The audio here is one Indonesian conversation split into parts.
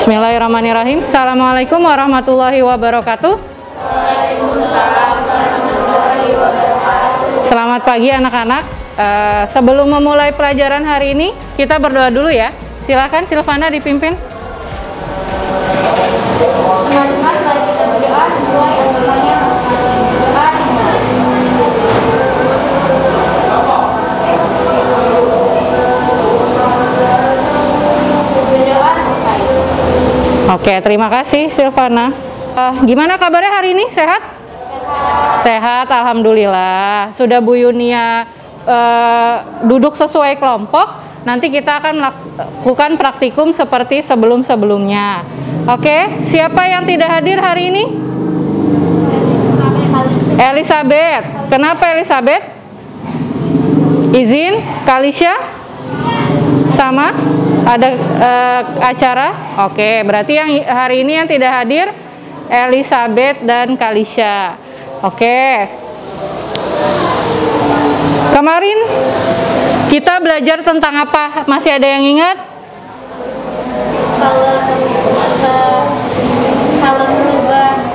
Bismillahirrahmanirrahim. Assalamualaikum warahmatullahi wabarakatuh. Waalaikumsalam warahmatullahi wabarakatuh. Selamat pagi anak-anak. Sebelum memulai pelajaran hari ini, kita berdoa dulu ya. Silakan Silvana dipimpin. Teman-teman, mari kita berdoa sesuai agamanya masing-masing. Doa dimulai. Berdoa selesai. Oke, terima kasih Silvana. Gimana kabarnya hari ini? Sehat? Sehat, alhamdulillah. Sudah Bu Yunia duduk sesuai kelompok. Nanti kita akan melakukan praktikum seperti sebelum-sebelumnya. Oke, siapa yang tidak hadir hari ini? Elizabeth. Kenapa Elizabeth? Izin, Kalisha? Sama? Ada acara? Oke, berarti yang hari ini yang tidak hadir Elizabeth dan Kalisha. Oke. Kemarin kita belajar tentang apa? Masih ada yang ingat?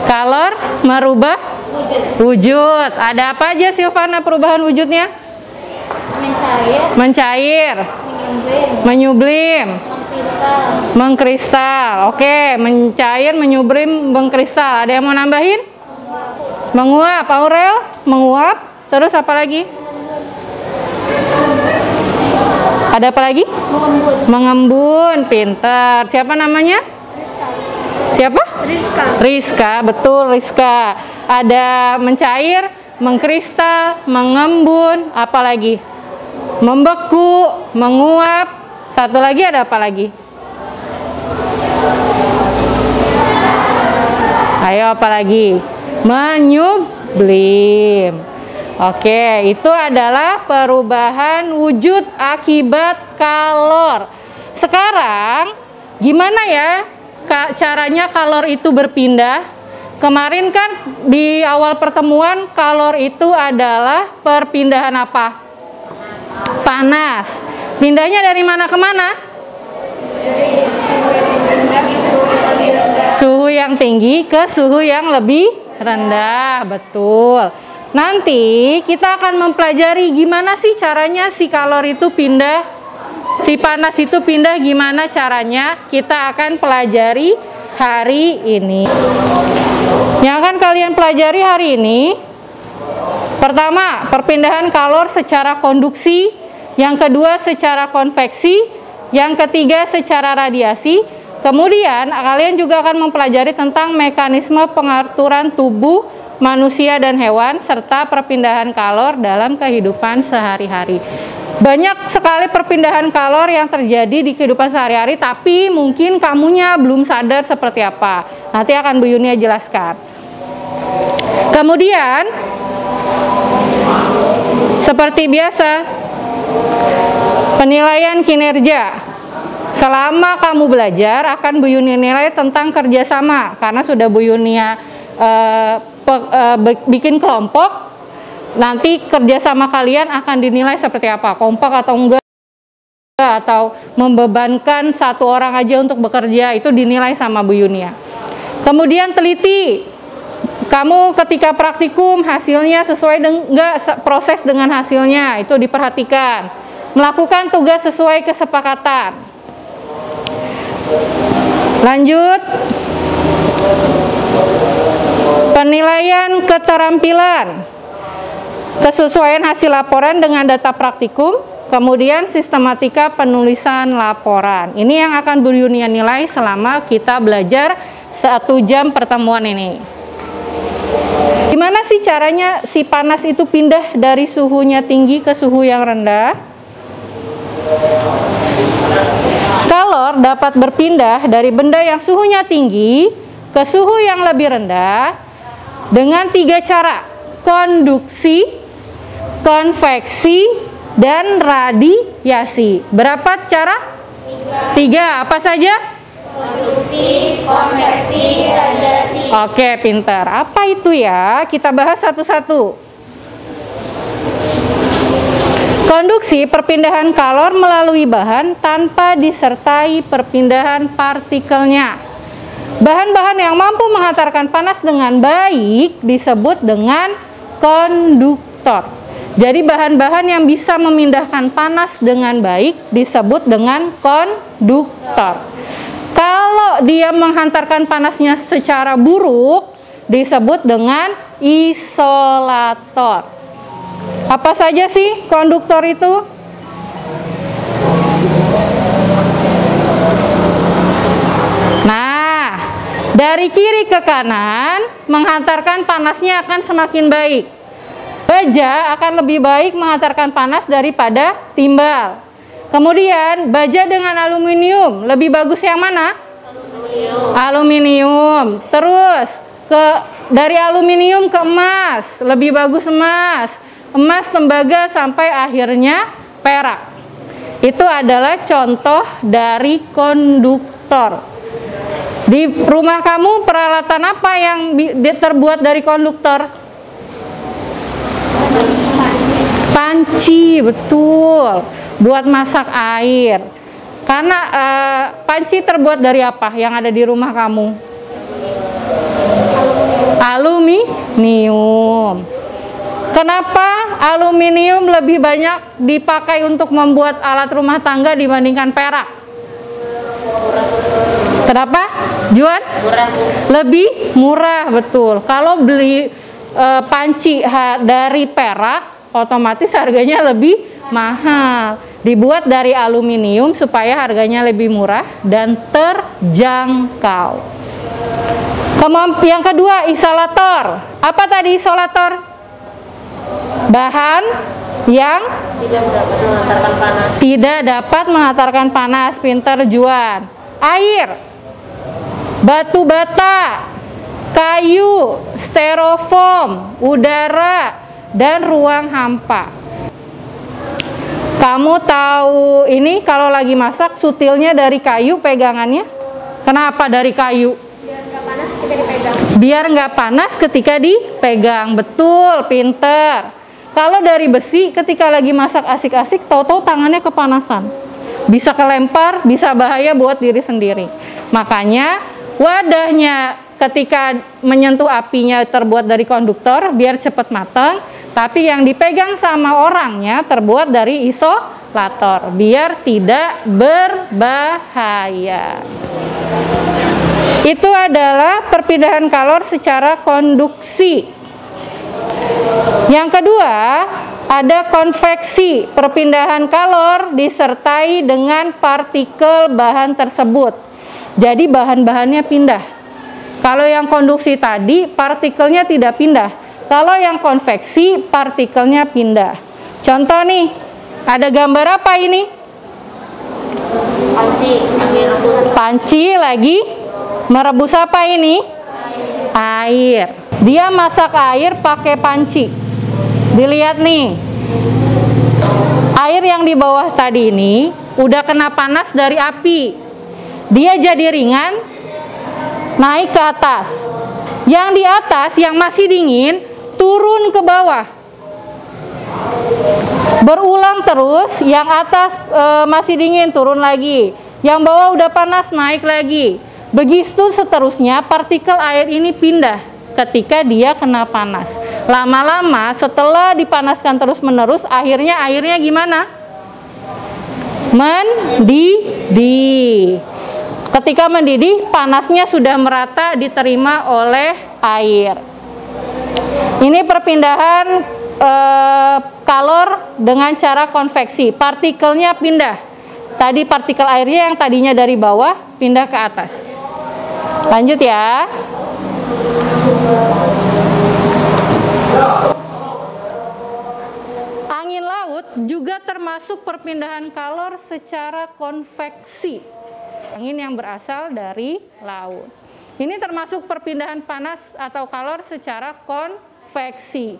Color merubah wujud. Ada apa aja Silvana perubahan wujudnya? Mencair, menyublim, mengkristal. Oke, mencair, menyublim, mengkristal. Ada yang mau nambahin? Menguap. Aurel, menguap. Terus apa lagi? Ada apa lagi? Mengembun. Pintar. Siapa namanya? Siapa? Rizka. Betul, Rizka. Ada mencair, mengkristal, mengembun. Apa lagi? Membeku, menguap. Satu lagi ada apa lagi? Ayo apa lagi? Menyublim. Oke, itu adalah perubahan wujud akibat kalor. Sekarang, gimana ya caranya kalor itu berpindah? Kemarin kan di awal pertemuan kalor itu adalah perpindahan apa? Panas. Pindahnya dari mana ke mana? Suhu yang tinggi ke suhu yang lebih rendah. Betul. Nanti kita akan mempelajari gimana sih caranya si kalor itu pindah, si panas itu pindah, gimana caranya kita akan pelajari hari ini. Yang akan kalian pelajari hari ini, pertama, perpindahan kalor secara konduksi, yang kedua secara konveksi, yang ketiga secara radiasi. Kemudian kalian juga akan mempelajari tentang mekanisme pengaturan tubuh manusia dan hewan, serta perpindahan kalor dalam kehidupan sehari-hari. Banyak sekali perpindahan kalor yang terjadi di kehidupan sehari-hari, tapi mungkin kamunya belum sadar seperti apa. Nanti akan Bu Yunia jelaskan. Kemudian, seperti biasa, penilaian kinerja. Selama kamu belajar, akan Bu Yunia nilai tentang kerjasama, karena sudah Bu Yunia bikin kelompok, nanti kerjasama kalian akan dinilai seperti apa, kompak atau enggak, atau membebankan satu orang aja untuk bekerja, itu dinilai sama Bu Yunia. Kemudian teliti, kamu ketika praktikum hasilnya sesuai enggak proses dengan hasilnya, itu diperhatikan. Melakukan tugas sesuai kesepakatan. Lanjut. Penilaian keterampilan, kesesuaian hasil laporan dengan data praktikum, kemudian sistematika penulisan laporan. Ini yang akan Bu Yunia nilai selama kita belajar 1 jam pertemuan ini. Gimana sih caranya si panas itu pindah dari suhunya tinggi ke suhu yang rendah? Kalor dapat berpindah dari benda yang suhunya tinggi ke suhu yang lebih rendah dengan 3 cara: konduksi, konveksi, dan radiasi. Berapa cara? 3. Apa saja? Konduksi, konveksi, radiasi. Oke, pintar. Apa itu ya? Kita bahas satu-satu. Konduksi perpindahan kalor melalui bahan tanpa disertai perpindahan partikelnya. Bahan-bahan yang mampu menghantarkan panas dengan baik disebut dengan konduktor. Jadi bahan-bahan yang bisa memindahkan panas dengan baik disebut dengan konduktor. Kalau dia menghantarkan panasnya secara buruk disebut dengan isolator. Apa saja sih konduktor itu? Nah, dari kiri ke kanan menghantarkan panasnya akan semakin baik. Baja akan lebih baik menghantarkan panas daripada timbal. Kemudian baja dengan aluminium, lebih bagus yang mana? Aluminium. Terus dari aluminium ke emas, lebih bagus emas. Emas, tembaga, sampai akhirnya perak. Itu adalah contoh dari konduktor. Di rumah kamu peralatan apa yang terbuat dari konduktor? Panci, betul. Buat masak air. Karena panci terbuat dari apa yang ada di rumah kamu? Aluminium. Kenapa aluminium lebih banyak dipakai untuk membuat alat rumah tangga dibandingkan perak? Kenapa, Juan? Murah, Bu. Lebih murah, betul. Kalau beli panci dari perak, otomatis harganya lebih mahal. Dibuat dari aluminium supaya harganya lebih murah dan terjangkau. Yang kedua, isolator. Apa tadi isolator? Bahan yang tidak dapat menghantarkan panas. Pinter, Juan. Air, batu bata, kayu, styrofoam, udara, dan ruang hampa. Kamu tahu ini kalau lagi masak sutilnya dari kayu pegangannya? Kenapa dari kayu? Biar nggak panas ketika dipegang. Betul, pinter. Kalau dari besi ketika lagi masak asik-asik, tahu-tahu tangannya kepanasan. Bisa kelempar, bisa bahaya buat diri sendiri. Makanya wadahnya ketika menyentuh apinya terbuat dari konduktor biar cepat matang. Tapi yang dipegang sama orangnya terbuat dari isolator biar tidak berbahaya. Itu adalah perpindahan kalor secara konduksi. Yang kedua, ada konveksi. Perpindahan kalor disertai dengan partikel bahan tersebut. Jadi bahan-bahannya pindah. Kalau yang konduksi tadi, partikelnya tidak pindah. Kalau yang konveksi, partikelnya pindah. Contoh nih, ada gambar apa ini? Panci lagi rebus. Panci lagi merebus apa ini? Air. Dia masak air pakai panci. Dilihat nih. Air yang di bawah tadi ini udah kena panas dari api. Dia jadi ringan, naik ke atas. Yang di atas yang masih dingin turun ke bawah. Berulang terus, yang atas masih dingin turun lagi. Yang bawah udah panas naik lagi. Begitu seterusnya, partikel air ini pindah ketika dia kena panas. Lama-lama setelah dipanaskan terus-menerus, akhirnya airnya gimana? Mendidih. Ketika mendidih, panasnya sudah merata diterima oleh air. Ini perpindahan kalor dengan cara konveksi. Partikelnya pindah. Tadi partikel airnya yang tadinya dari bawah pindah ke atas. Lanjut ya. Angin laut juga termasuk perpindahan kalor secara konveksi. Angin yang berasal dari laut. Ini termasuk perpindahan panas atau kalor secara konveksi.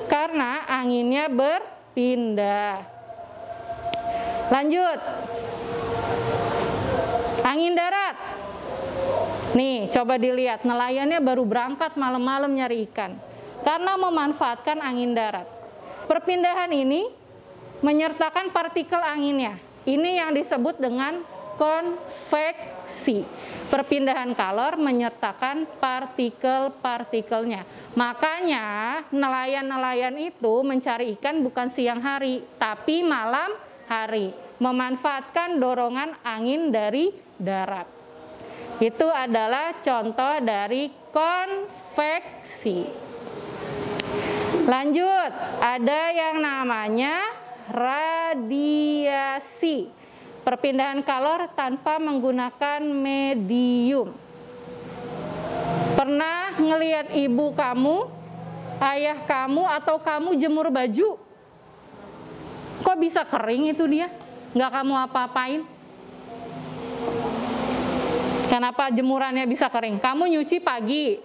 Karena anginnya berpindah. Lanjut. Angin darat. Nih, coba dilihat, nelayannya baru berangkat malam-malam nyari ikan karena memanfaatkan angin darat. Perpindahan ini menyertakan partikel anginnya. Ini yang disebut dengan konveksi. Perpindahan kalor menyertakan partikel-partikelnya. Makanya nelayan-nelayan itu mencari ikan bukan siang hari, tapi malam hari. Memanfaatkan dorongan angin dari darat. Itu adalah contoh dari konveksi. Lanjut, ada yang namanya radiasi. Perpindahan kalor tanpa menggunakan medium. Pernah ngelihat ibu kamu, ayah kamu, atau kamu jemur baju? Kok bisa kering itu dia? Nggak kamu apa-apain? Kenapa jemurannya bisa kering? Kamu nyuci pagi,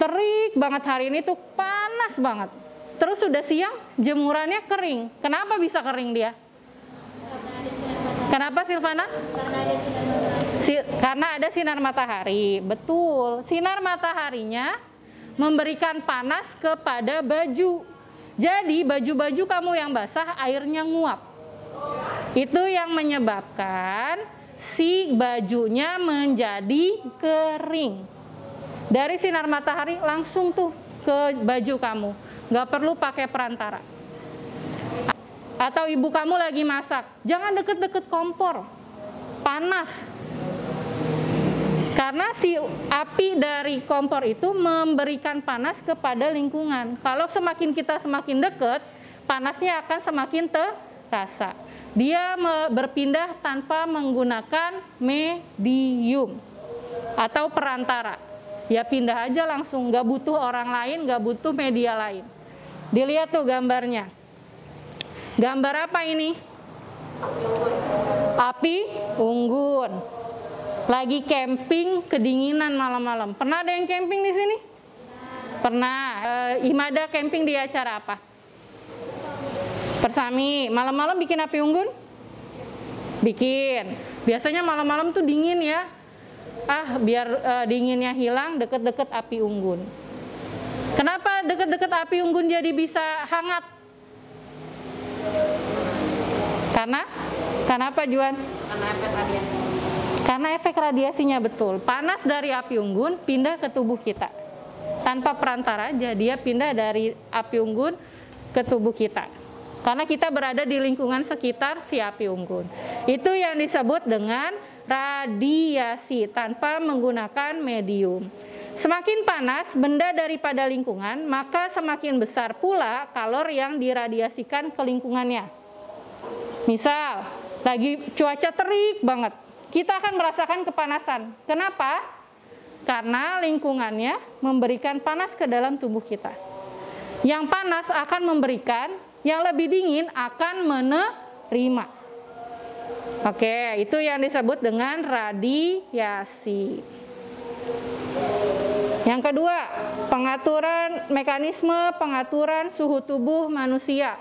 terik banget hari ini tuh, panas banget. Terus sudah siang, jemurannya kering. Kenapa bisa kering dia? Kenapa Silvana? Karena ada sinar matahari. Betul, sinar mataharinya memberikan panas kepada baju. Jadi baju-baju kamu yang basah, airnya nguap. Itu yang menyebabkan si bajunya menjadi kering. Dari sinar matahari langsung tuh ke baju kamu, nggak perlu pakai perantara. Atau ibu kamu lagi masak, jangan deket-deket kompor, panas. Karena si api dari kompor itu memberikan panas kepada lingkungan. Kalau kita semakin dekat, panasnya akan semakin terasa. Dia berpindah tanpa menggunakan medium atau perantara. Ya pindah aja langsung, nggak butuh orang lain, nggak butuh media lain. Dilihat tuh gambarnya. Gambar apa ini? Api unggun. Lagi camping kedinginan malam-malam. Pernah ada yang camping di sini? Pernah. Imada camping di acara apa? Persami. Malam-malam bikin api unggun? Bikin. Biasanya malam-malam tuh dingin ya. Biar dinginnya hilang, deket-deket api unggun. Kenapa deket-deket api unggun jadi bisa hangat? Karena apa Juan? Karena efek radiasi. Karena efek radiasinya betul. Panas dari api unggun pindah ke tubuh kita. Tanpa perantara aja dia pindah dari api unggun ke tubuh kita. Karena kita berada di lingkungan sekitar si api unggun. Itu yang disebut dengan radiasi tanpa menggunakan medium. Semakin panas benda daripada lingkungan, maka semakin besar pula kalor yang diradiasikan ke lingkungannya. Misal, lagi cuaca terik banget, kita akan merasakan kepanasan. Kenapa? Karena lingkungannya memberikan panas ke dalam tubuh kita. Yang panas akan memberikan, yang lebih dingin akan menerima. Oke, itu yang disebut dengan radiasi. Yang kedua, mekanisme pengaturan suhu tubuh manusia.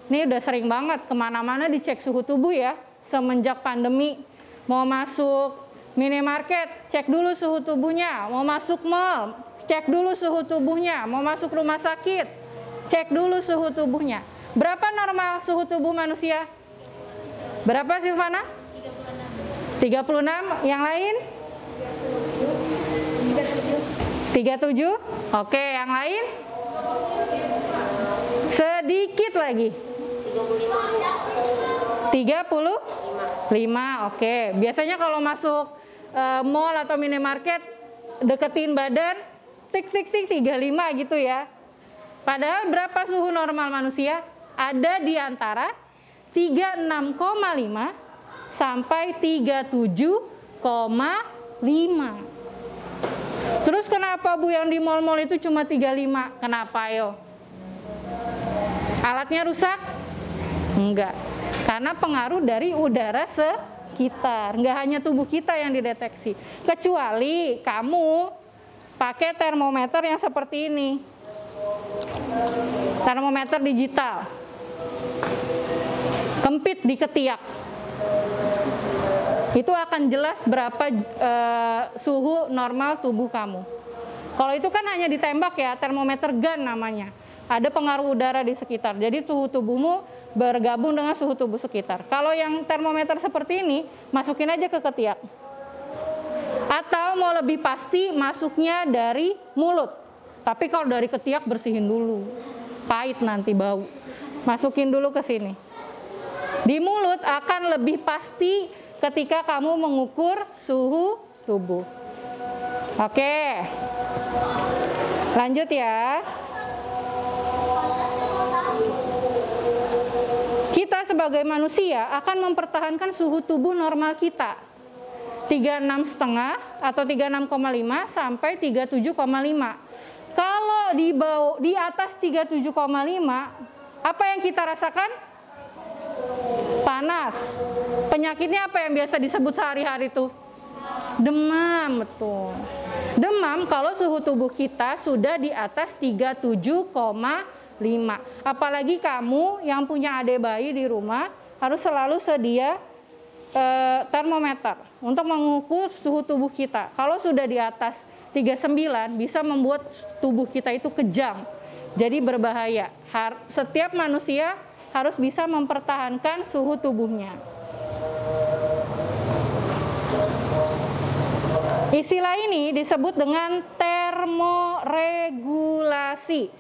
Ini udah sering banget kemana-mana dicek suhu tubuh ya. Semenjak pandemi, mau masuk minimarket, cek dulu suhu tubuhnya. Mau masuk mall, cek dulu suhu tubuhnya. Mau masuk rumah sakit, cek dulu suhu tubuhnya. Berapa normal suhu tubuh manusia? Berapa Silvana? 36. Yang lain? 37. Oke, yang lain? Sedikit lagi. 35. Oke, biasanya kalau masuk mall atau minimarket, deketin badan, tik 35 gitu ya. Padahal berapa suhu normal manusia? Ada di antara 36,5 sampai 37,5. Terus kenapa Bu yang di mall-mall itu cuma 35? Kenapa yo? Alatnya rusak? Enggak. Karena pengaruh dari udara sekitar. Enggak hanya tubuh kita yang dideteksi. Kecuali kamu pakai termometer yang seperti ini. Termometer digital. Kempit di ketiak. Itu akan jelas berapa suhu normal tubuh kamu. Kalau itu kan hanya ditembak ya, termometer gun namanya. Ada pengaruh udara di sekitar. Jadi suhu tubuhmu bergabung dengan suhu tubuh sekitar. Kalau yang termometer seperti ini, masukin aja ke ketiak. Atau mau lebih pasti, masuknya dari mulut. Tapi kalau dari ketiak, bersihin dulu. Pahit nanti bau. Masukin dulu ke sini. Di mulut akan lebih pasti ketika kamu mengukur suhu tubuh. Oke. Lanjut ya. Kita sebagai manusia akan mempertahankan suhu tubuh normal kita 36,5 atau 36,5 sampai 37,5. Kalau di atas 37,5, apa yang kita rasakan? Panas. Penyakitnya apa yang biasa disebut sehari-hari itu? Demam, betul. Demam kalau suhu tubuh kita sudah di atas 37,5. Apalagi kamu yang punya adik bayi di rumah harus selalu sedia termometer untuk mengukur suhu tubuh kita. Kalau sudah di atas 39 bisa membuat tubuh kita itu kejang. Jadi berbahaya. Setiap manusia harus bisa mempertahankan suhu tubuhnya. Istilah ini disebut dengan termoregulasi.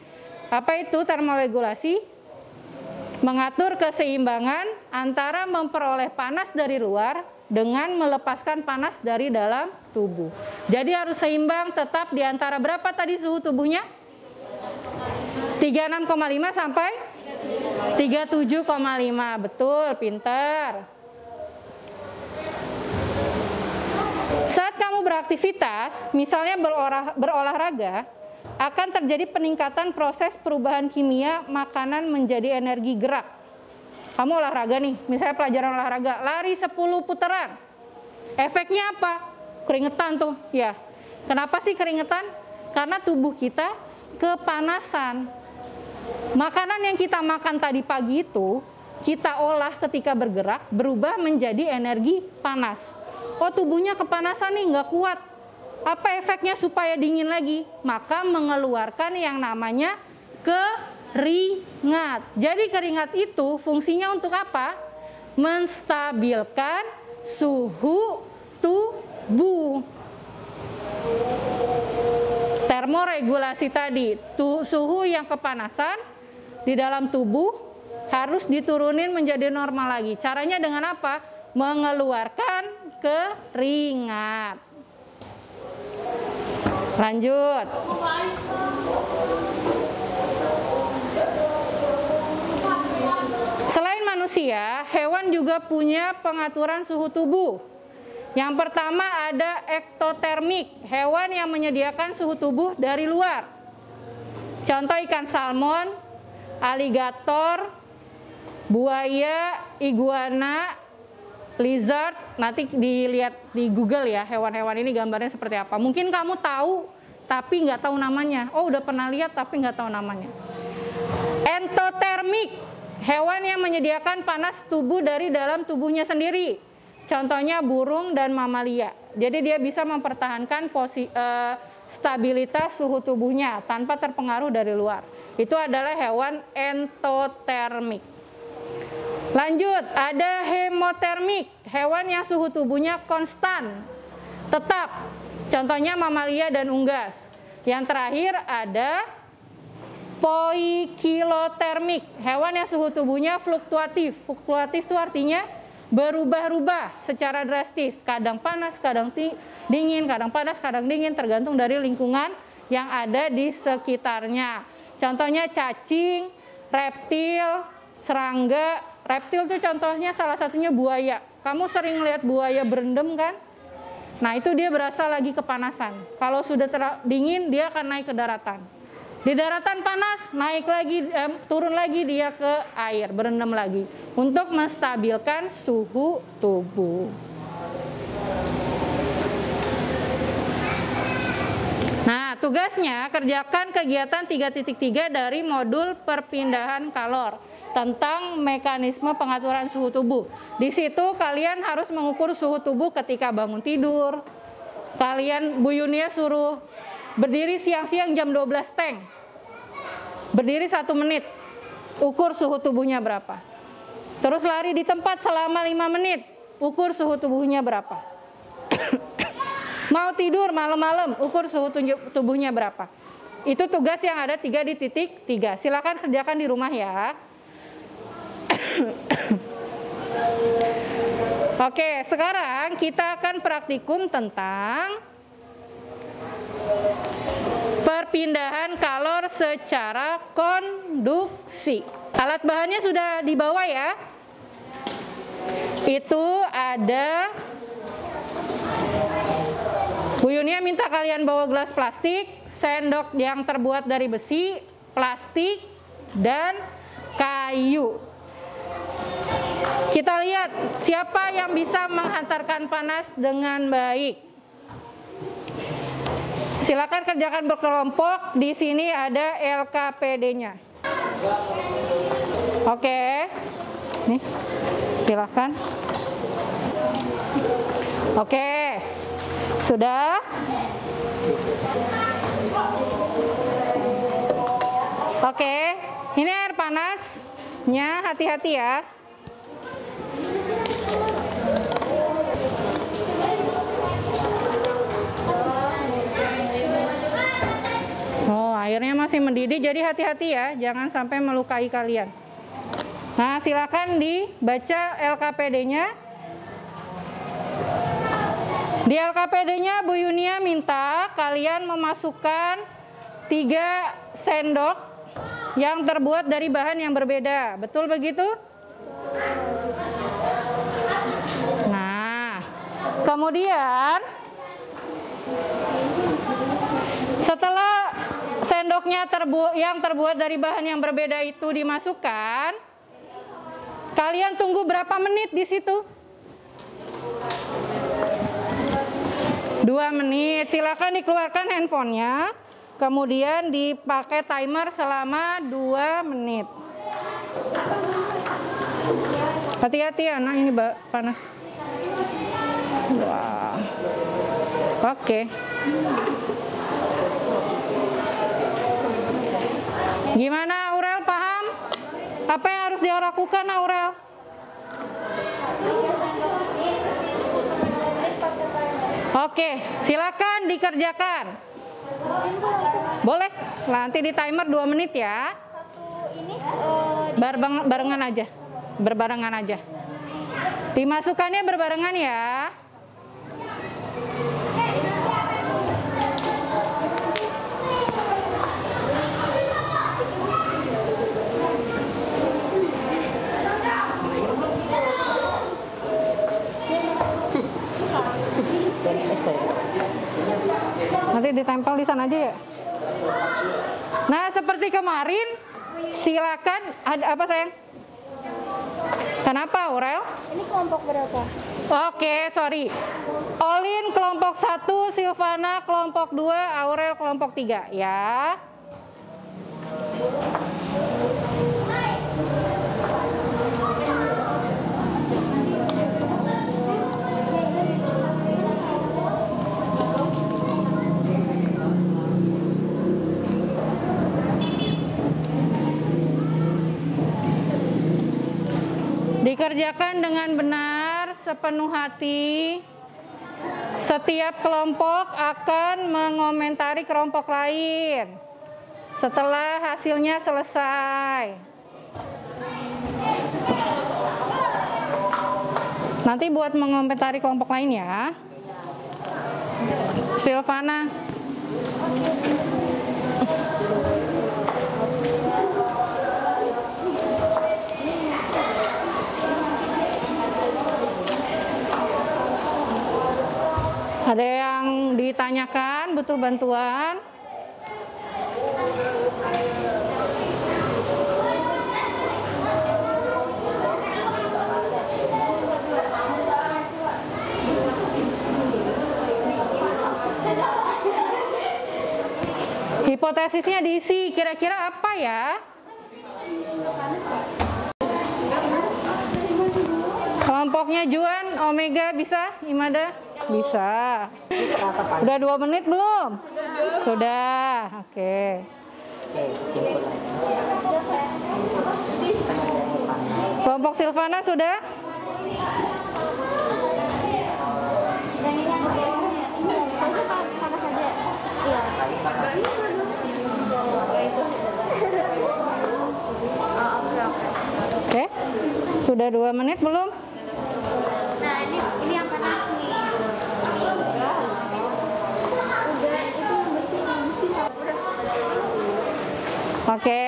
Apa itu termoregulasi? Mengatur keseimbangan antara memperoleh panas dari luar dengan melepaskan panas dari dalam tubuh. Jadi harus seimbang tetap di antara berapa tadi suhu tubuhnya? 36,5 sampai 37,5. Betul, pinter. Saat kamu beraktivitas, misalnya berolahraga, akan terjadi peningkatan proses perubahan kimia makanan menjadi energi gerak. Kamu olahraga nih, misalnya pelajaran olahraga, lari 10 putaran. Efeknya apa? Keringetan tuh, ya. Kenapa sih keringetan? Karena tubuh kita kepanasan. Makanan yang kita makan tadi pagi itu, kita olah ketika bergerak, berubah menjadi energi panas. Oh, tubuhnya kepanasan nih, nggak kuat. Apa efeknya supaya dingin lagi? Maka mengeluarkan yang namanya keringat. Jadi keringat itu fungsinya untuk apa? Menstabilkan suhu tubuh. Termoregulasi tadi, suhu yang kepanasan di dalam tubuh harus diturunin menjadi normal lagi. Caranya dengan apa? Mengeluarkan keringat. Lanjut. Selain manusia, hewan juga punya pengaturan suhu tubuh. Yang pertama ada ektotermik, hewan yang menyediakan suhu tubuh dari luar. Contoh ikan salmon, aligator, buaya, iguana, lizard. Nanti dilihat di Google ya, hewan-hewan ini gambarnya seperti apa. Mungkin kamu tahu, tapi nggak tahu namanya. Oh, udah pernah lihat, tapi nggak tahu namanya. Endotermik, hewan yang menyediakan panas tubuh dari dalam tubuhnya sendiri. Contohnya burung dan mamalia. Jadi dia bisa mempertahankan stabilitas suhu tubuhnya tanpa terpengaruh dari luar. Itu adalah hewan endotermik. Lanjut, ada hemotermik, hewan yang suhu tubuhnya konstan, tetap. Contohnya mamalia dan unggas. Yang terakhir ada poikilotermik, hewan yang suhu tubuhnya fluktuatif. Fluktuatif itu artinya berubah-ubah secara drastis. Kadang panas, kadang dingin, kadang panas, kadang dingin, tergantung dari lingkungan yang ada di sekitarnya. Contohnya cacing, reptil, serangga. Reptil itu contohnya salah satunya buaya. Kamu sering lihat buaya berendam kan? Nah, itu dia berasa lagi kepanasan. Kalau sudah dingin, dia akan naik ke daratan. Di daratan panas, naik lagi, turun lagi dia ke air, berendam lagi untuk menstabilkan suhu tubuh. Nah, tugasnya kerjakan kegiatan 3.3 dari modul perpindahan kalor tentang mekanisme pengaturan suhu tubuh. Di situ kalian harus mengukur suhu tubuh ketika bangun tidur. Kalian, Bu Yunia suruh berdiri siang-siang jam 12 teng. Berdiri 1 menit. Ukur suhu tubuhnya berapa. Terus lari di tempat selama 5 menit. Ukur suhu tubuhnya berapa? Mau tidur malam-malam, ukur suhu tubuhnya berapa? Itu tugas yang ada 3 di titik 3. Silakan kerjakan di rumah ya. Oke, sekarang kita akan praktikum tentang perpindahan kalor secara konduksi. Alat bahannya sudah dibawa ya. Itu ada, Bu Yunia minta kalian bawa gelas plastik, sendok yang terbuat dari besi, plastik, dan kayu. Kita lihat siapa yang bisa menghantarkan panas dengan baik. Silakan kerjakan berkelompok. Di sini ada LKPD-nya. Oke. Nih. Silakan. Oke. Sudah? Oke. Ini air panasnya, hati-hati ya. Oh, airnya masih mendidih, jadi hati-hati ya, jangan sampai melukai kalian. Nah, silakan dibaca LKPD-nya. Di LKPD-nya Bu Yunia minta kalian memasukkan 3 sendok yang terbuat dari bahan yang berbeda. Betul begitu? Nah, kemudian setelah sendoknya yang terbuat dari bahan yang berbeda itu dimasukkan, kalian tunggu berapa menit di situ? 2 menit. Silakan dikeluarkan handphonenya, kemudian dipakai timer selama 2 menit. Hati-hati anak, ini panas. Wah. Oke. Gimana Aurel, paham? Apa yang harus dia lakukan Aurel? Oke, silakan dikerjakan. Boleh, nanti di timer 2 menit ya. Barengan aja. Berbarengan aja. Dimasukkannya berbarengan ya. Nanti ditempel di sana aja ya. Nah, seperti kemarin, silakan. Ada apa sayang? Kenapa Aurel? Ini kelompok berapa? Oke, sorry. Olin kelompok 1, Silvana kelompok 2, Aurel kelompok 3 ya. Dikerjakan dengan benar, sepenuh hati. Setiap kelompok akan mengomentari kelompok lain setelah hasilnya selesai. Nanti buat mengomentari kelompok lain ya. Silvana. Ada yang ditanyakan, butuh bantuan? Hipotesisnya diisi, kira-kira apa ya? Kelompoknya Juan, Omega bisa? Imada? Bisa. Udah 2 menit belum? Sudah. Oke. Kelompok Silvana sudah? Dan ini yang ini mana saja? Iya. Oke. Sudah 2 menit belum? Nah, ini yang panas nih. Udah itu yang besi udah. Oke.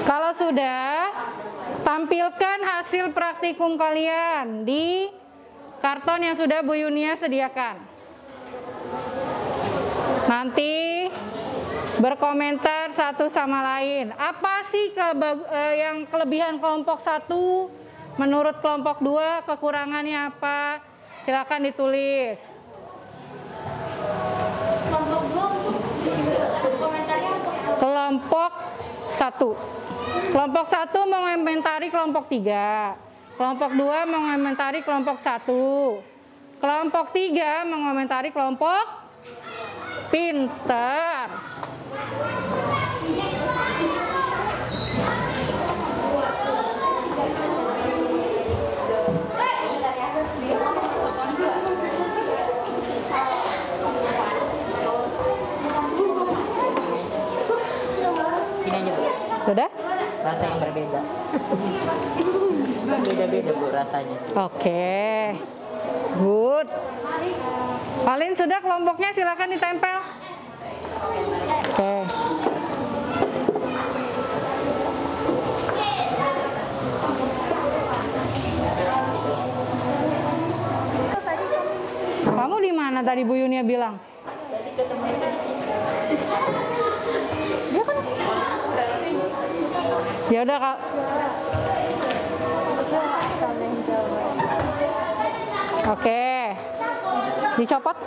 Kalau sudah, tampilkan hasil praktikum kalian di karton yang sudah Bu Yunia sediakan. Nanti berkomentar satu sama lain. Apa sih yang kelebihan kelompok 1? Menurut kelompok 2 kekurangannya apa? Silakan ditulis. Kelompok 2 komentarnya untuk Kelompok 1. Kelompok 1 mengomentari kelompok 3. Kelompok 2 mengomentari kelompok 1. Kelompok 3 mengomentari kelompok pintar. Ini aja Bu, Sudah? rasa yang berbeda. Beda-beda Bu rasanya. Oke. Good. Kalian sudah kelompoknya, silakan ditempel. Oke. Kamu di mana tadi Bu Yunia bilang? Ya udah Kak. Oke. Dicopot.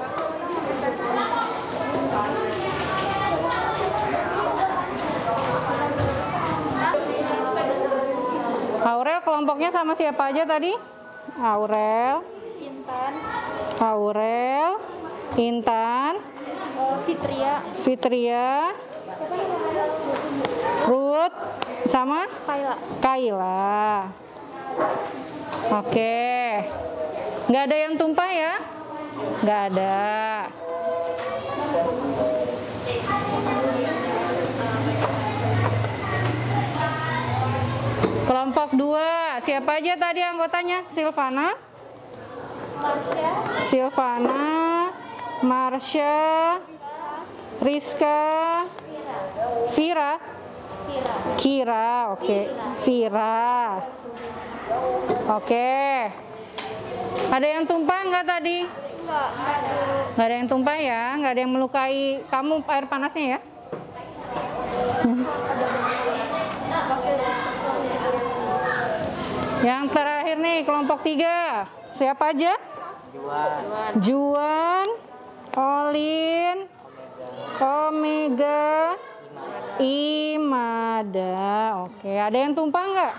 Aurel kelompoknya sama siapa aja tadi? Aurel, Intan, Aurel, Intan, Fitria, Fitria, Ruth, sama Kayla. Kayla. Oke. Nggak ada yang tumpah ya? Nggak ada. Kelompok 2, siapa aja tadi anggotanya? Silvana, Marsha, Silvana, Marsha, Rizka, Vira, Kira, oke, Vira. Oke. Ada yang tumpah nggak tadi? Nggak ada yang tumpah ya, nggak ada yang melukai kamu air panasnya ya? Yang terakhir nih, kelompok 3. Siapa aja? Juan, Olin, Omega, Imada. Oke, ada yang tumpah nggak?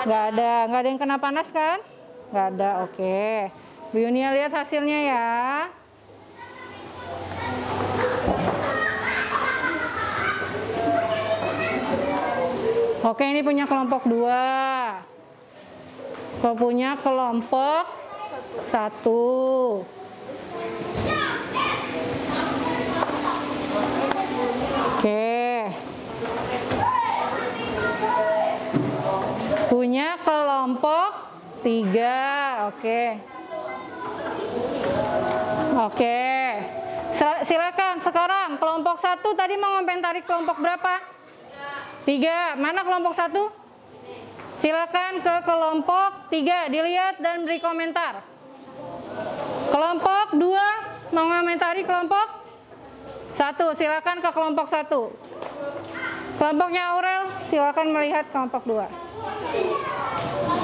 Nggak ada yang kena panas kan? Nggak ada, oke. Bu Yunia lihat hasilnya ya. Oke, ini punya kelompok 2. Kalau punya kelompok 1. Oke. Punya kelompok 3. Oke. Oke. Silakan sekarang kelompok 1 tadi mengomentari kelompok berapa? 3. Mana kelompok 1? Silakan ke kelompok 3, dilihat dan beri komentar. Kelompok 2 mengomentari kelompok 1, silakan ke kelompok 1. Kelompoknya Aurel, silakan melihat kelompok 2.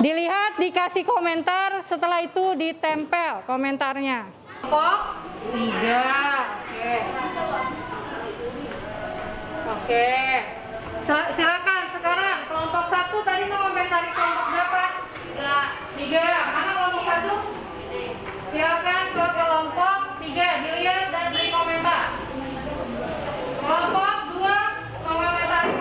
Dilihat, dikasih komentar, setelah itu ditempel komentarnya. Kelompok 3, oke. Silakan sekarang kelompok 1 tadi mengomentari kelompok berapa? 3. Mana kelompok 1? Silakan ke kelompok 3, dilihat dan beri komentar. Kelompok 2 mengomentari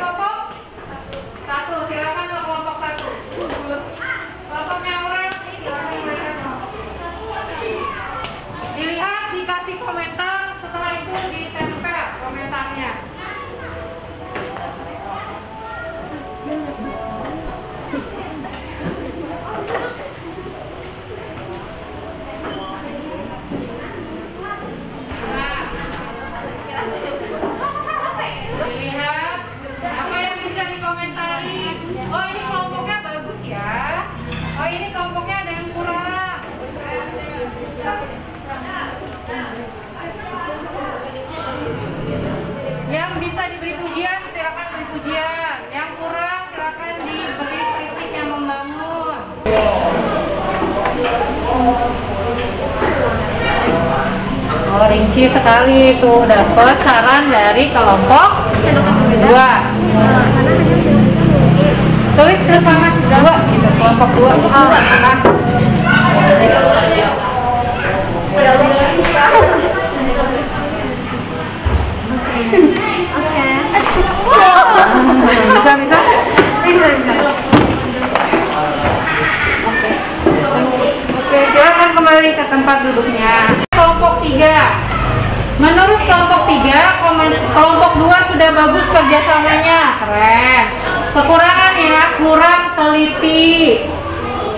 rinci sekali tuh dapat saran dari kelompok 2. Tulis sama 2 gitu, kelompok 2. Bisa. Oke, silakan kembali ke tempat duduknya. Kelompok 3. Menurut kelompok 3, kelompok 2 sudah bagus kerjasamanya, keren. Kekurangannya kurang teliti.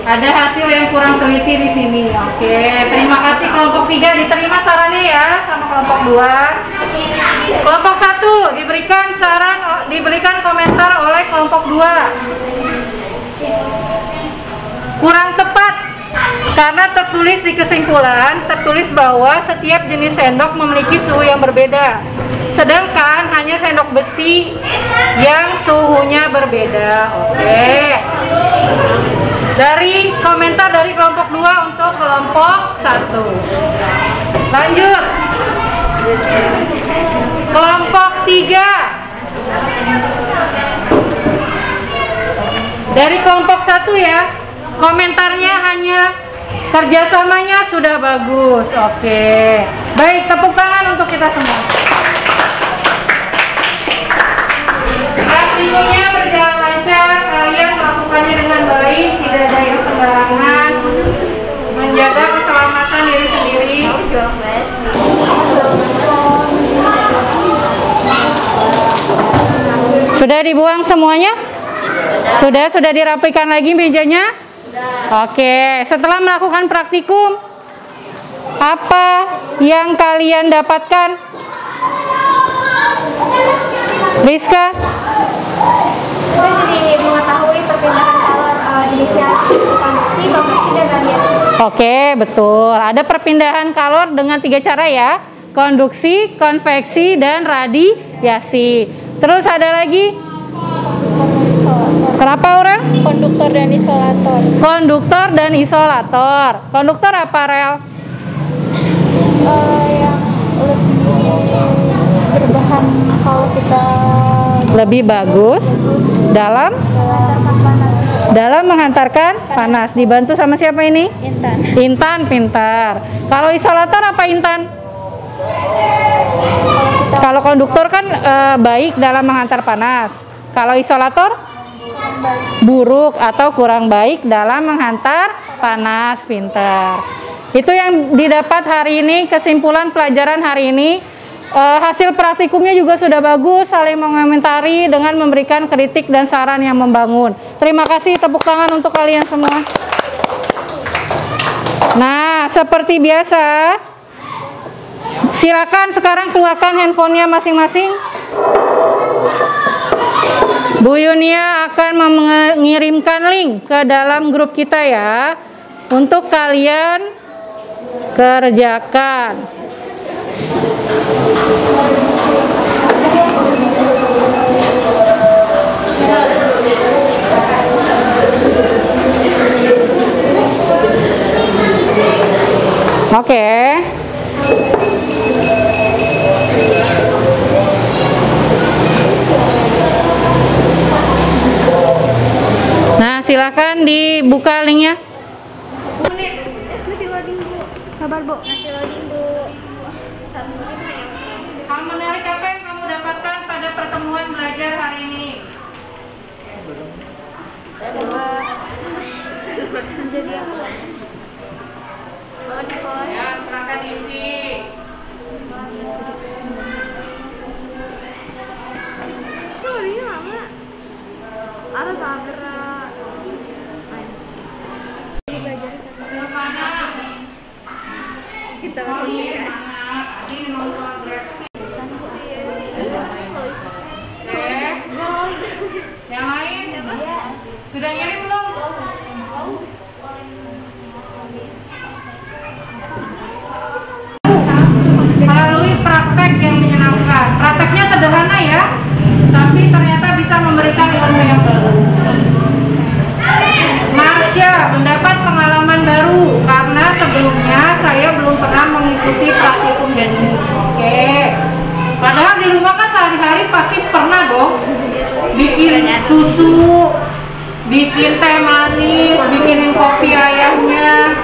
Ada hasil yang kurang teliti di sini. Oke, terima kasih kelompok 3, diterima sarannya ya sama kelompok 2. Kelompok 1 diberikan komentar oleh kelompok 2. Kurang tepat karena tertulis di kesimpulan bahwa setiap jenis sendok memiliki suhu yang berbeda. Sedangkan hanya sendok besi yang suhunya berbeda. Oke. Dari komentar dari kelompok 2 untuk kelompok 1. Lanjut. Kelompok 3. Dari kelompok 1 ya. Komentarnya hanya kerjasamanya sudah bagus. Oke. Baik, tepuk tangan untuk kita semua. Praktikumnya berjalan lancar, kalian melakukannya dengan baik, tidak ada yang sembarangan, menjaga keselamatan diri sendiri. Sudah dibuang semuanya? Sudah dirapikan lagi mejanya? Oke, setelah melakukan praktikum, apa yang kalian dapatkan? Rizka? Kita jadi mengetahui perpindahan kalor diinisiasi, konduksi, konveksi, dan radiasi. Oke, betul. Ada perpindahan kalor dengan 3 cara ya. Konduksi, konveksi, dan radiasi. Terus ada lagi? Kenapa orang? Konduktor dan isolator. Konduktor dan isolator. Konduktor apa, Rel? Yang lebih berbahan kalau kita Lebih bagus dalam menghantarkan panas. Dibantu sama siapa ini? Intan. Intan, pintar. Kalau isolator apa, Intan? Kalau konduktor kan baik dalam menghantar panas. Kalau isolator buruk atau kurang baik dalam menghantar panas. Pintar. Itu yang didapat hari ini, kesimpulan pelajaran hari ini. Hasil praktikumnya juga sudah bagus, saling mengomentari dengan memberikan kritik dan saran yang membangun. Terima kasih, tepuk tangan untuk kalian semua. Nah, seperti biasa, silakan sekarang keluarkan handphonenya masing-masing. Bu Yunia akan mengirimkan link ke dalam grup kita ya, untuk kalian kerjakan. Oke. Nah, silakan dibuka linknya. Masih loading, Bu. Sabar, Bu. Masih loading, Bu. Hal menarik apa yang kamu dapatkan pada pertemuan belajar hari ini? Jadi apa? Ya, silakan diisi. Loadingnya lama. Ada sabar. Mana? Kita Adi nonton grafik. Yang lain? Sudah ngirim belum? Melalui praktek yang menyenangkan. Prakteknya sederhana ya, tapi ternyata bisa memberikan ilmu yang baru. Marsha mendapat pengalaman baru karena sebelumnya saya belum pernah mengikuti praktek bikin teh manis, bikinin kopi ayahnya.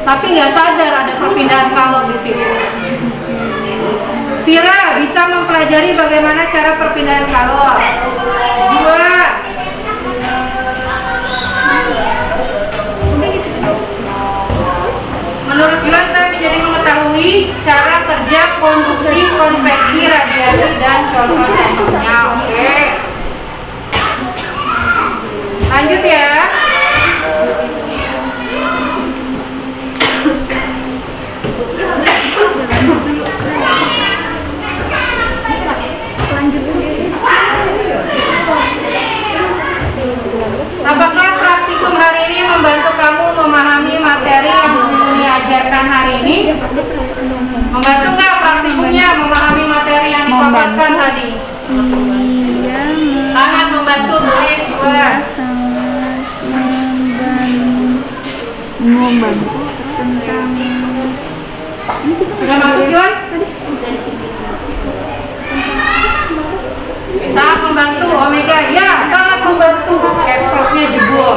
Tapi nggak sadar ada perpindahan kalor di sini. Vira bisa mempelajari bagaimana cara perpindahan kalor. Dua. Menurut Juan, saya menjadi mengetahui cara kerja konduksi, konveksi, radiasi, dan contoh-contohnya. Oke. Lanjut ya. Apakah praktikum hari ini membantu kamu memahami materi yang diajarkan hari ini? Membantu nggak praktikumnya memahami materi yang dipaparkan tadi? Sangat membantu, tulis 2. Membantu tentang Sudah masuk Juan? Sangat membantu Omega, ya sangat membantu. Capsule-nya jebol.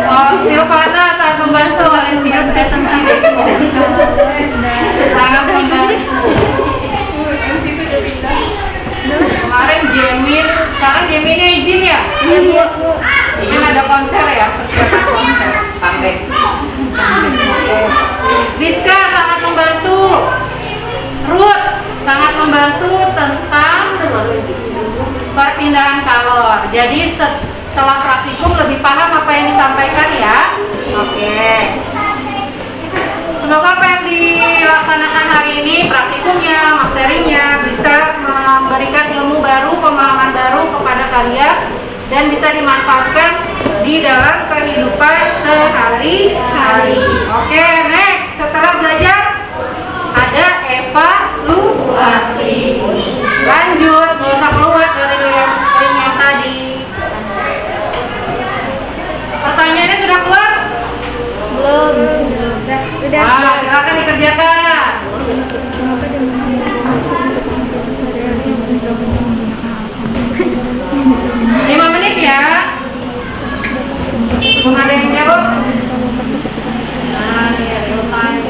Oh, Silvana sangat membantu. Valencia sudah sendiri. Sangat membantu. Kemarin Jemin, sekarang Jeminnya izin ya? Iya Bu. Kan ada konser ya, persiapan konser. Sampai. Rizka sangat membantu. Ruth sangat membantu tentang perpindahan kalor. Jadi setelah praktikum lebih paham apa yang disampaikan ya. Oke. Semoga apa yang dilaksanakan hari ini, praktikumnya, materinya, bisa memberikan ilmu baru, pemahaman baru kepada kalian dan bisa dimanfaatkan di dalam kehidupan sehari-hari. Oke, next. Setelah belajar ada evaluasi. Lanjut, nggak usah keluar dari link yang tadi. Pertanyaannya sudah keluar? Belum. Udah. Nah, silakan dikerjakan. 5 menit ya. Belum ada yang jawab? Nah, ya, real time.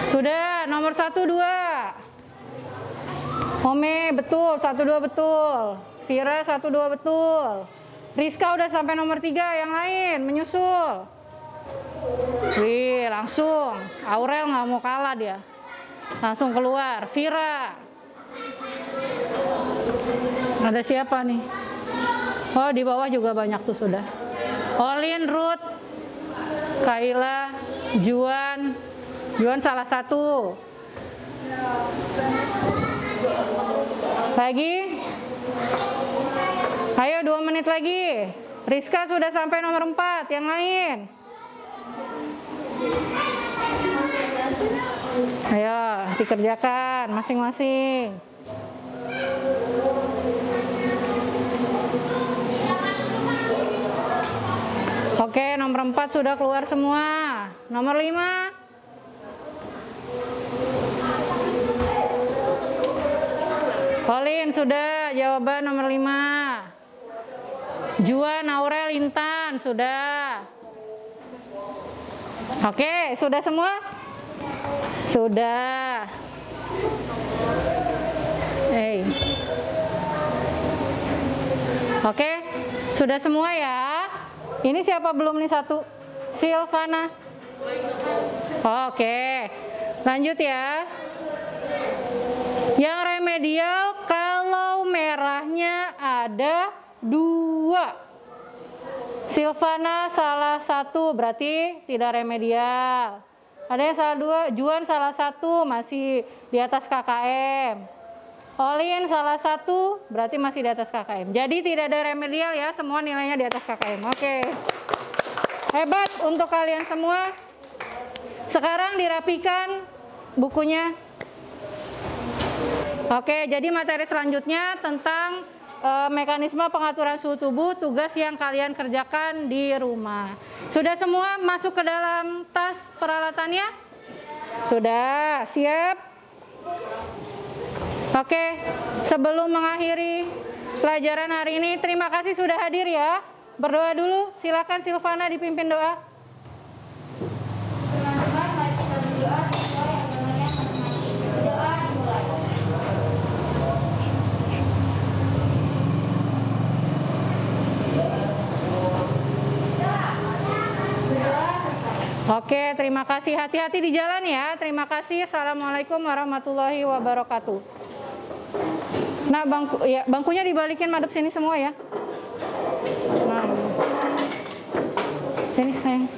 Sudah, nomor 1, 2. Ome, betul. 1, 2, betul. Vira, 1, 2, betul. Rizka udah sampai nomor 3, yang lain menyusul. Wih, langsung. Aurel nggak mau kalah dia. Langsung keluar. Vira. Ada siapa nih? Oh, di bawah juga banyak tuh sudah. Olin, Ruth, Kaila, Juan. Juan salah satu. Lagi? Ayo 2 menit lagi. Rizka sudah sampai nomor 4, yang lain. Ayo dikerjakan masing-masing. Oke, nomor 4 sudah keluar semua. Nomor 5. Olin sudah jawaban nomor 5. Juan, Aurel, Intan sudah. Oke, sudah semua? Sudah. Oke, sudah semua ya. Ini siapa belum nih satu? Silvana. Oke, lanjut ya. Yang remedial kalau merahnya ada 2. Silvana salah 1 berarti tidak remedial. Ada yang salah 2, Juan salah 1 masih di atas KKM. Olin salah 1 berarti masih di atas KKM. Jadi tidak ada remedial ya, semua nilainya di atas KKM. Oke. Hebat untuk kalian semua. Sekarang dirapikan bukunya. Oke, jadi materi selanjutnya tentang mekanisme pengaturan suhu tubuh, tugas yang kalian kerjakan di rumah. Sudah semua masuk ke dalam tas peralatannya? Sudah, siap? Oke, sebelum mengakhiri pelajaran hari ini, terima kasih sudah hadir ya. Berdoa dulu, silakan Silvana dipimpin doa. Teman-teman, mari kita berdoa sesuai agamanya masing-masing. Doa dimulai. Berdoa selesai. Oke, terima kasih. Hati-hati di jalan ya. Terima kasih. Assalamualaikum warahmatullahi wabarakatuh. Nah, bangkunya dibalikin madep sini semua ya. Nah, sini sayang.